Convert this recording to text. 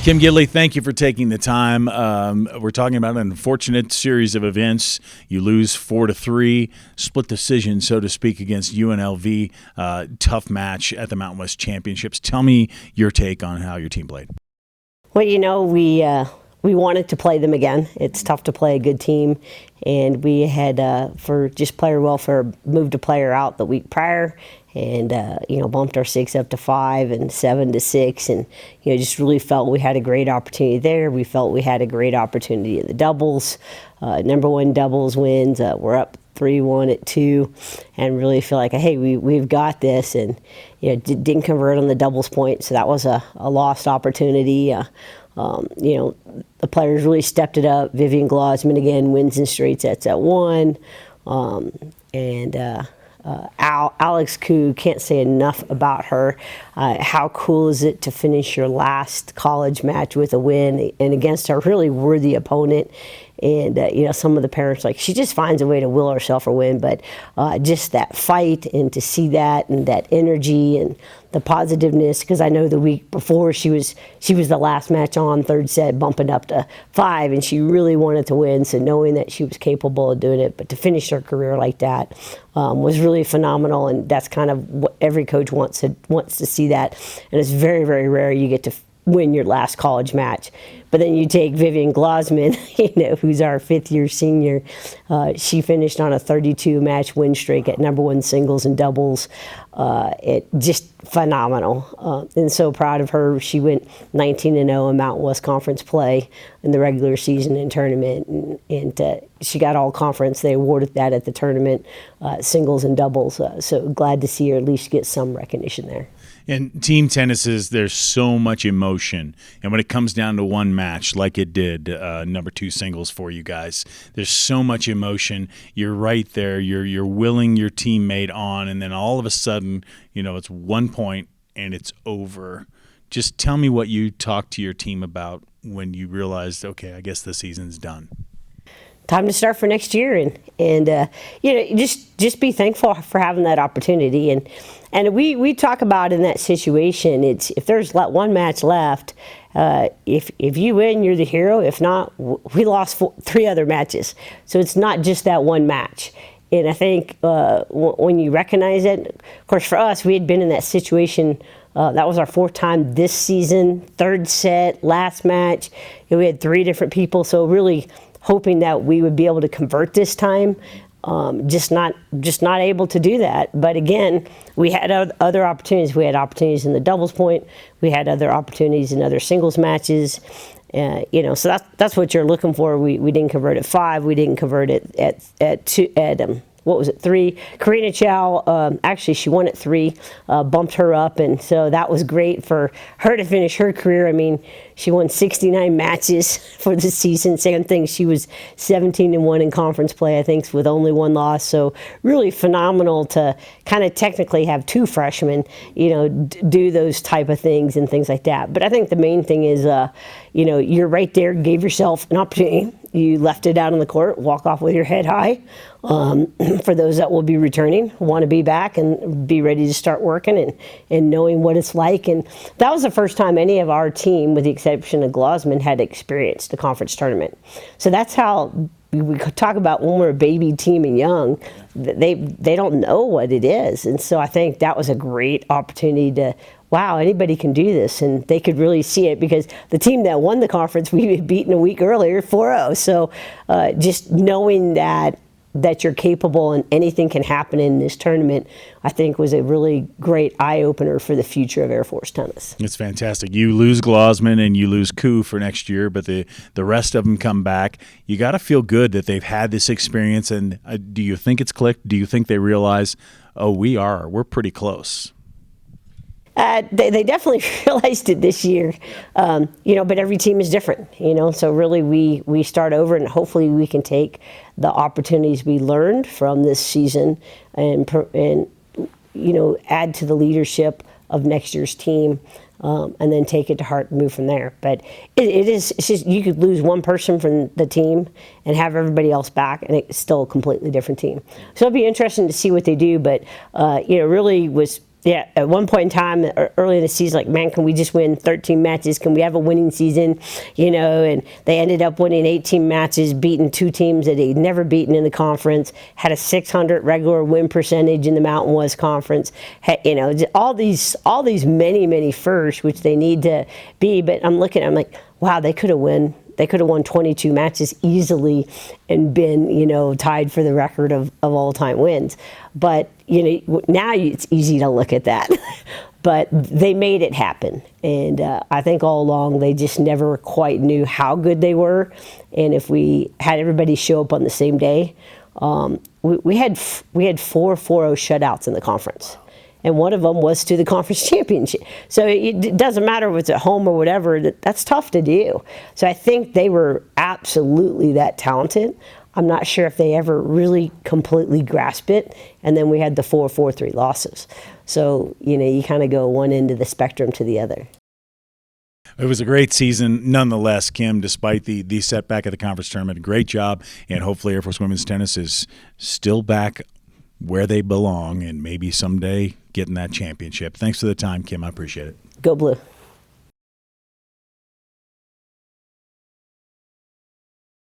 Kim Gidley, thank you for taking the time. We're talking about an unfortunate series of events. You lose 4-3, split decision, so to speak, against UNLV. Tough match at the Mountain West Championships. Tell me your take on how your team played. Well, we wanted to play them again. It's tough to play a good team, and we had, for just player welfare, moved a player out the week prior, and bumped our 6 up to 5 and 7 to 6, and just really felt we had a great opportunity there. We felt we had a great opportunity in the doubles. Number 1 doubles wins. We're up 3-1 at 2, and really feel like, hey, we've got this, and didn't convert on the doubles point, so that was a lost opportunity. The players really stepped it up. Vivian Glosman again wins in straight sets at 1, Alex Koo, can't say enough about her. How cool is it to finish your last college match with a win and against a really worthy opponent? And, some of the parents, she just finds a way to will herself a win. But just that fight, and to see that, and that energy and the positiveness, because I know the week before she was the last match on, third set, bumping up to 5, and she really wanted to win. So knowing that she was capable of doing it, but to finish her career like that was really phenomenal. And that's kind of what every coach wants to see that. And it's very, very rare you get to win your last college match. But then you take Vivian Glosman, who's our 5th-year senior. She finished on a 32-match win streak at number 1 singles and doubles. It just phenomenal. And so proud of her. She went 19-0 in Mountain West Conference play in the regular season and tournament. And she got all conference. They awarded that at the tournament, singles and doubles. So glad to see her at least get some recognition there. In team tennis, there's so much emotion. And when it comes down to one match, like it did, number 2 singles for you guys, there's so much emotion. You're right there. You're willing your teammate on, and then all of a sudden, it's 1 point and it's over. Just tell me what you talked to your team about when you realized, okay, I guess the season's done. Time to start for next year, and just be thankful for having that opportunity. And we talk about in that situation, it's if there's one match left, if you win, you're the hero. If not, we lost 3 other matches. So it's not just that one match. And I think when you recognize it, of course, for us, we had been in that situation. That was our 4th time this season, 3rd set, last match. We had 3 different people, so really hoping that we would be able to convert this time. Just not able to do that. But again, we had other opportunities. We had opportunities in the doubles point. We had other opportunities in other singles matches. So that's what you're looking for. We didn't convert at 5. We didn't convert it at 2. What was it, 3? Karina Chow, actually, she won at 3, bumped her up, and so that was great for her to finish her career. I mean, she won 69 matches for the season. Same thing, she was 17-1 in conference play, I think, with only 1 loss. So really phenomenal to kind of technically have 2 freshmen, do those type of things and things like that. But I think the main thing is, you're right there, gave yourself an opportunity. You left it out on the court, walk off with your head high. For those that will be returning, want to be back and be ready to start working and knowing what it's like. And that was the first time any of our team, with the exception of Glosman, had experienced the conference tournament. So that's how we talk about when we're a baby team and young, they don't know what it is. And so I think that was a great opportunity to, wow, anybody can do this, and they could really see it, because the team that won the conference we had beaten a week earlier, 4-0. So just knowing that you're capable and anything can happen in this tournament, I think was a really great eye-opener for the future of Air Force tennis. It's fantastic. You lose Glosman and you lose Koo for next year, but the rest of them come back. You got to feel good that they've had this experience, and do you think it's clicked? Do you think they realize, oh, we're pretty close? They definitely realized it this year, but every team is different, so really we start over, and hopefully we can take the opportunities we learned from this season and add to the leadership of next year's team, and then take it to heart and move from there. But it's just, you could lose one person from the team and have everybody else back, and it's still a completely different team. So it'll be interesting to see what they do, but really Yeah, at one point in time, early in the season, like, man, can we just win 13 matches? Can we have a winning season? And they ended up winning 18 matches, beating 2 teams that they'd never beaten in the conference, had a 600 regular win percentage in the Mountain West Conference. All these many firsts, which they need to be. But I'm like, wow, they could have won 22 matches easily and been, tied for the record of all-time wins. But, now it's easy to look at that. But they made it happen. And I think all along they just never quite knew how good they were. And if we had everybody show up on the same day, we had 4 4-0 shutouts in the conference. And one of them was to the conference championship. So it doesn't matter if it's at home or whatever, that's tough to do. So I think they were absolutely that talented. I'm not sure if they ever really completely grasped it. And then we had the 4-4-3 losses. So, you kind of go one end of the spectrum to the other. It was a great season, nonetheless, Kim, despite the setback of the conference tournament. Great job, and hopefully Air Force women's tennis is still back where they belong and maybe someday getting that championship. Thanks for the time, Kim. I appreciate it. Go Blue.